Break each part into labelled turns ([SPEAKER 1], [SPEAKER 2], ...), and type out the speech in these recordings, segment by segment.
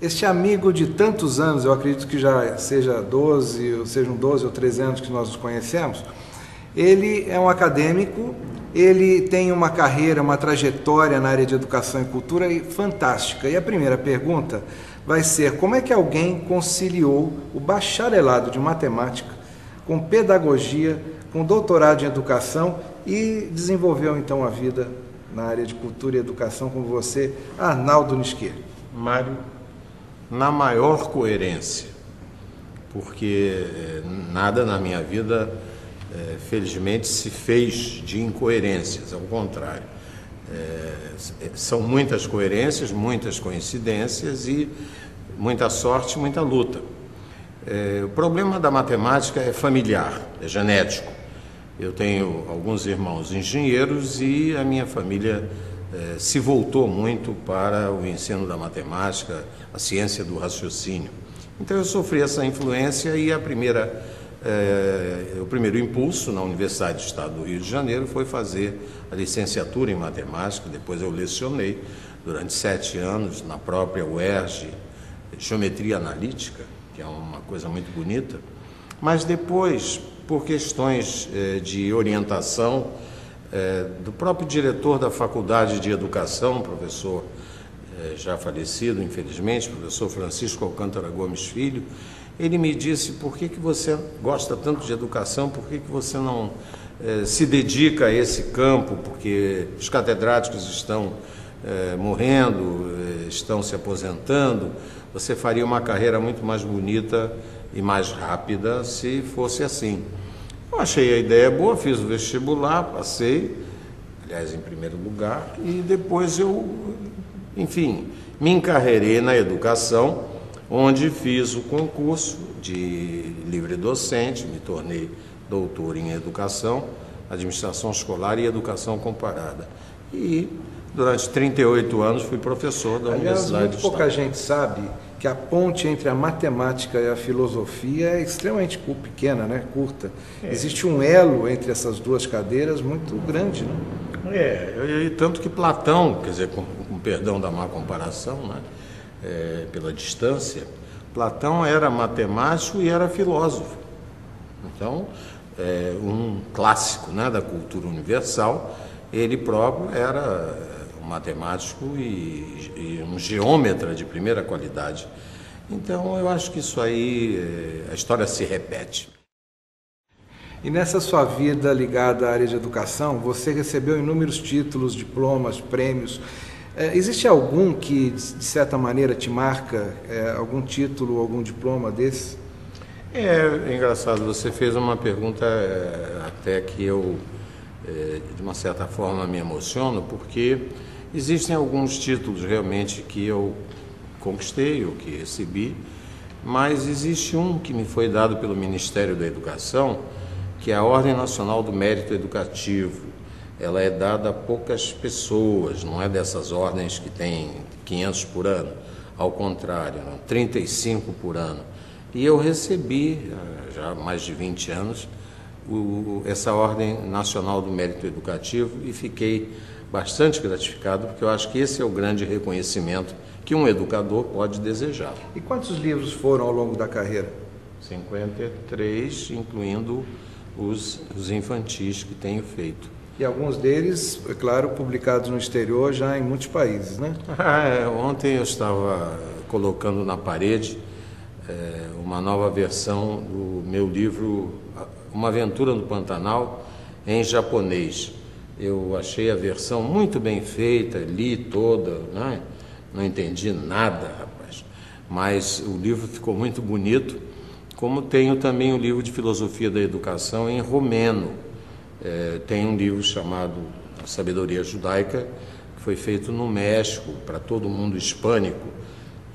[SPEAKER 1] Este amigo de tantos anos, eu acredito que já sejam 12 ou 13 anos que nós nos conhecemos, ele é um acadêmico, ele tem uma carreira, uma trajetória na área de educação e cultura fantástica. E a primeira pergunta vai ser: como é que alguém conciliou o bacharelado de matemática com pedagogia, com doutorado em educação e desenvolveu então a vida na área de cultura e educação como você, Arnaldo Nisquet?
[SPEAKER 2] Mário, na maior coerência, porque nada na minha vida, felizmente, se fez de incoerências, ao contrário. São muitas coerências, muitas coincidências e muita sorte, muita luta. O problema da matemática é familiar, é genético. Eu tenho alguns irmãos engenheiros e a minha família se voltou muito para o ensino da matemática, a ciência do raciocínio. Então eu sofri essa influência e o primeiro impulso na Universidade do Estado do Rio de Janeiro foi fazer a licenciatura em matemática. Depois eu lecionei durante 7 anos na própria UERJ, geometria analítica, que é uma coisa muito bonita. Mas depois, por questões de orientação do próprio diretor da Faculdade de Educação, professor já falecido, infelizmente, professor Francisco Alcântara Gomes Filho, ele me disse: por que você gosta tanto de educação, por que você não se dedica a esse campo, porque os catedráticos estão morrendo, estão se aposentando, você faria uma carreira muito mais bonita e mais rápida se fosse assim. Eu achei a ideia boa, fiz o vestibular, passei, aliás, em primeiro lugar, e depois enfim, me encarreirei na educação, onde fiz o concurso de livre docente, me tornei doutor em educação, administração escolar e educação comparada. E durante 38 anos fui professor da Universidade do Estado.
[SPEAKER 1] Muito pouca gente sabe que a ponte entre a matemática e a filosofia é extremamente pequena, né? Curta. Existe um elo entre essas duas cadeiras muito grande, né?
[SPEAKER 2] E tanto que Platão, quer dizer, com perdão da má comparação, né? Pela distância, Platão era matemático e era filósofo. Então, um clássico, né, da cultura universal, ele próprio era um matemático e um geômetra de primeira qualidade. Então, eu acho que isso aí, a história se repete.
[SPEAKER 1] E nessa sua vida ligada à área de educação, você recebeu inúmeros títulos, diplomas, prêmios. Existe algum que, de certa maneira, te marca, algum título, algum diploma desse?
[SPEAKER 2] É engraçado, você fez uma pergunta até que eu, de uma certa forma, me emociono, porque existem alguns títulos realmente que eu conquistei ou que recebi, mas existe um que me foi dado pelo Ministério da Educação, que é a Ordem Nacional do Mérito Educativo. Ela é dada a poucas pessoas, não é dessas ordens que tem 500 por ano, ao contrário, 35 por ano. E eu recebi, já há mais de 20 anos, essa Ordem Nacional do Mérito Educativo e fiquei bastante gratificado, porque eu acho que esse é o grande reconhecimento que um educador pode desejar.
[SPEAKER 1] E quantos livros foram ao longo da carreira?
[SPEAKER 2] 53, incluindo os infantis que tenho feito.
[SPEAKER 1] E alguns deles, é claro, publicados no exterior, já em muitos países, né?
[SPEAKER 2] Ontem eu estava colocando na parede uma nova versão do meu livro Uma Aventura no Pantanal, em japonês. Eu achei a versão muito bem feita, li toda, né? Não entendi nada, rapaz, mas o livro ficou muito bonito, como tenho também o livro de Filosofia da Educação em romeno. Tem um livro chamado A Sabedoria Judaica, que foi feito no México, para todo mundo hispânico.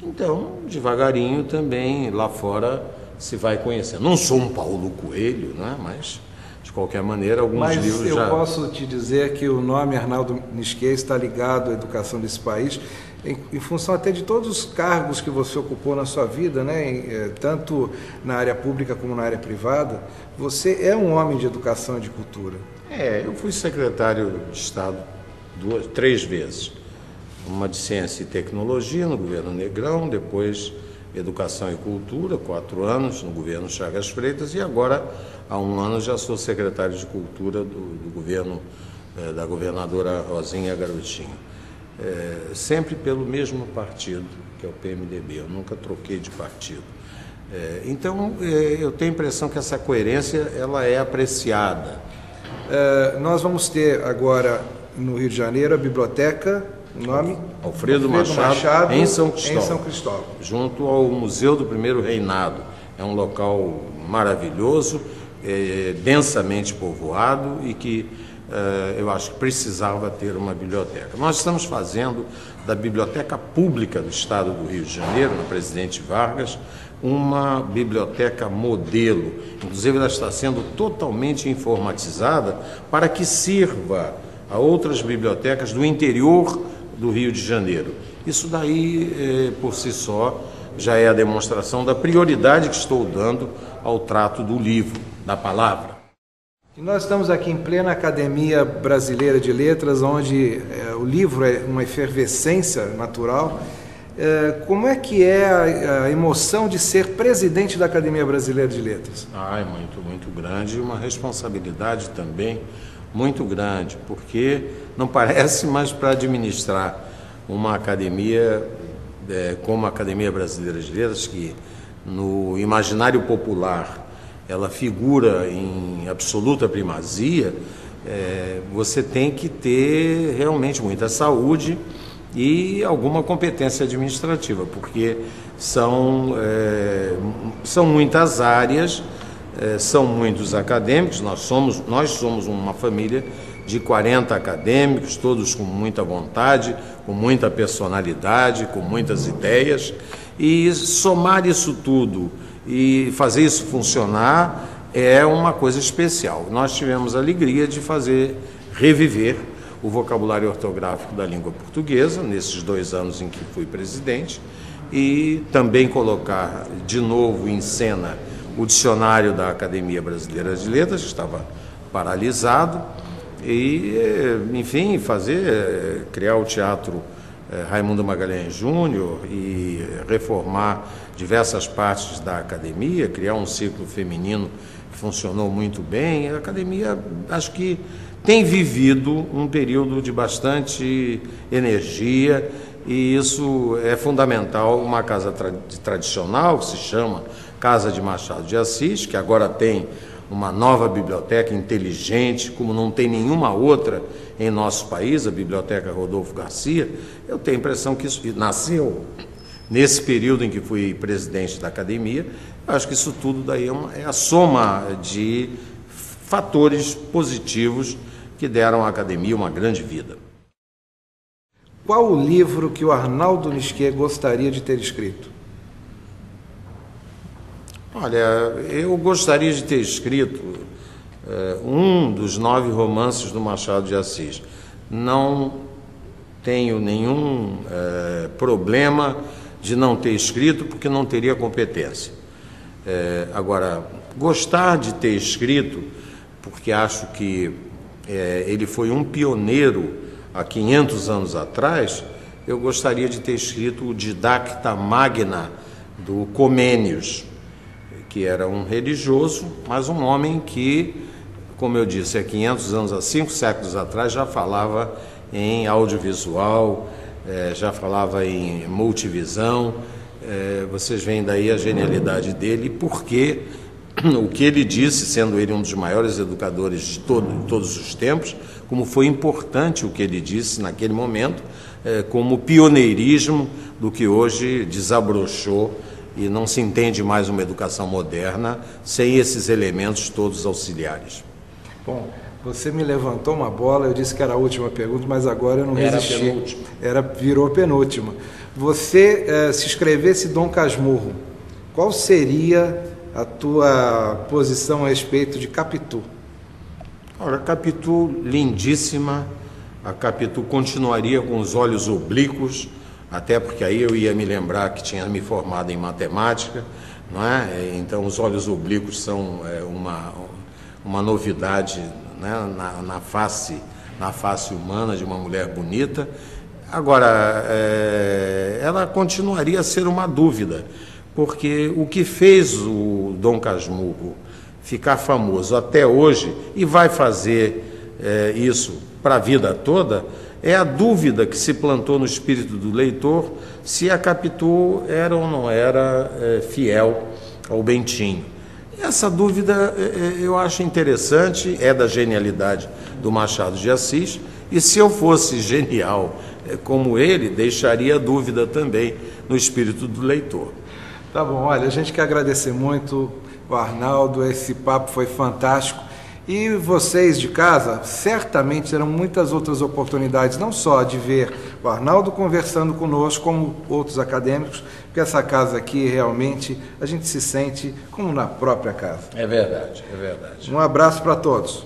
[SPEAKER 2] Então, devagarinho também, lá fora, se vai conhecendo. Não sou um Paulo Coelho, né? Mas, de qualquer maneira, alguns livros já...
[SPEAKER 1] Mas eu posso te dizer que o nome Arnaldo Nisquet está ligado à educação desse país, em função até de todos os cargos que você ocupou na sua vida, né? Tanto na área pública como na área privada. Você é um homem de educação e de cultura.
[SPEAKER 2] Eu fui secretário de Estado 3 vezes. uma de Ciência e Tecnologia no governo Negrão, depois Educação e Cultura, 4 anos no governo Chagas Freitas, e agora, há 1 ano, já sou secretário de Cultura do governo da governadora Rosinha Garotinho. Sempre pelo mesmo partido, que é o PMDB, eu nunca troquei de partido. Então, eu tenho a impressão que essa coerência ela é apreciada.
[SPEAKER 1] Nós vamos ter agora, no Rio de Janeiro, a biblioteca, o nome?
[SPEAKER 2] Alfredo Machado, em São
[SPEAKER 1] Cristóvão.
[SPEAKER 2] Junto ao Museu do Primeiro Reinado. É um local maravilhoso, densamente povoado e que eu acho que precisava ter uma biblioteca. Nós estamos fazendo da Biblioteca Pública do Estado do Rio de Janeiro, na Presidente Vargas, uma biblioteca modelo. Inclusive, ela está sendo totalmente informatizada para que sirva a outras bibliotecas do interior do Rio de Janeiro. Isso daí, por si só, já é a demonstração da prioridade que estou dando ao trato do livro, da palavra.
[SPEAKER 1] E nós estamos aqui em plena Academia Brasileira de Letras, onde o livro é uma efervescência natural. Como é que é a emoção de ser presidente da Academia Brasileira de Letras?
[SPEAKER 2] É muito, muito grande, e uma responsabilidade também muito grande, porque não parece mais para administrar uma academia como a Academia Brasileira de Letras, que no imaginário popular ela figura em absoluta primazia. Você tem que ter realmente muita saúde e alguma competência administrativa, porque são muitas áreas, são muitos acadêmicos. Nós somos uma família de 40 acadêmicos, todos com muita vontade, com muita personalidade, com muitas ideias, e somar isso tudo e fazer isso funcionar é uma coisa especial. Nós tivemos a alegria de reviver o vocabulário ortográfico da língua portuguesa nesses 2 anos em que fui presidente, e também colocar de novo em cena o dicionário da Academia Brasileira de Letras, que estava paralisado, e, enfim, criar o Teatro Raimundo Magalhães Júnior e reformar diversas partes da academia, criar um ciclo feminino que funcionou muito bem. A academia, acho que tem vivido um período de bastante energia, e isso é fundamental. Uma casa tradicional, que se chama Casa de Machado de Assis, que agora tem uma nova biblioteca inteligente, como não tem nenhuma outra em nosso país, a Biblioteca Rodolfo Garcia. Eu tenho a impressão que isso nasceu nesse período em que fui presidente da academia. Eu acho que isso tudo daí é a soma de fatores positivos que deram à academia uma grande vida.
[SPEAKER 1] Qual o livro que o Arnaldo Nisquet gostaria de ter escrito?
[SPEAKER 2] Olha, eu gostaria de ter escrito um dos 9 romances do Machado de Assis. Não tenho nenhum problema de não ter escrito, porque não teria competência. Agora, gostar de ter escrito, porque acho que ele foi um pioneiro há 500 anos atrás, eu gostaria de ter escrito o Didacta Magna do Comênios, que era um religioso, mas um homem que, como eu disse, há 500 anos, há 5 séculos atrás, já falava em audiovisual, já falava em multivisão. Vocês veem daí a genialidade dele, porque o que ele disse, sendo ele um dos maiores educadores de todos os tempos, como foi importante o que ele disse naquele momento, como pioneirismo do que hoje desabrochou, e não se entende mais uma educação moderna sem esses elementos todos auxiliares.
[SPEAKER 1] Bom, você me levantou uma bola, eu disse que era a última pergunta, mas agora eu não resisti. Virou penúltima. Você, se escrevesse Dom Casmurro, qual seria a tua posição a respeito de Capitu?
[SPEAKER 2] Olha, Capitu, lindíssima. A Capitu continuaria com os olhos oblíquos, até porque aí eu ia me lembrar que tinha me formado em matemática, não é? Então os olhos oblíquos são uma novidade, né? na face humana de uma mulher bonita. Agora, ela continuaria a ser uma dúvida, porque o que fez o Dom Casmurro ficar famoso até hoje, e vai fazer isso para a vida toda, é a dúvida que se plantou no espírito do leitor se a Capitu era ou não era fiel ao Bentinho. Essa dúvida eu acho interessante, é da genialidade do Machado de Assis, e se eu fosse genial como ele, deixaria dúvida também no espírito do leitor.
[SPEAKER 1] Tá bom, olha, a gente quer agradecer muito o Arnaldo, esse papo foi fantástico. E vocês de casa certamente terão muitas outras oportunidades, não só de ver o Arnaldo conversando conosco, como outros acadêmicos, porque essa casa aqui realmente a gente se sente como na própria casa.
[SPEAKER 2] É verdade, é verdade.
[SPEAKER 1] Um abraço para todos.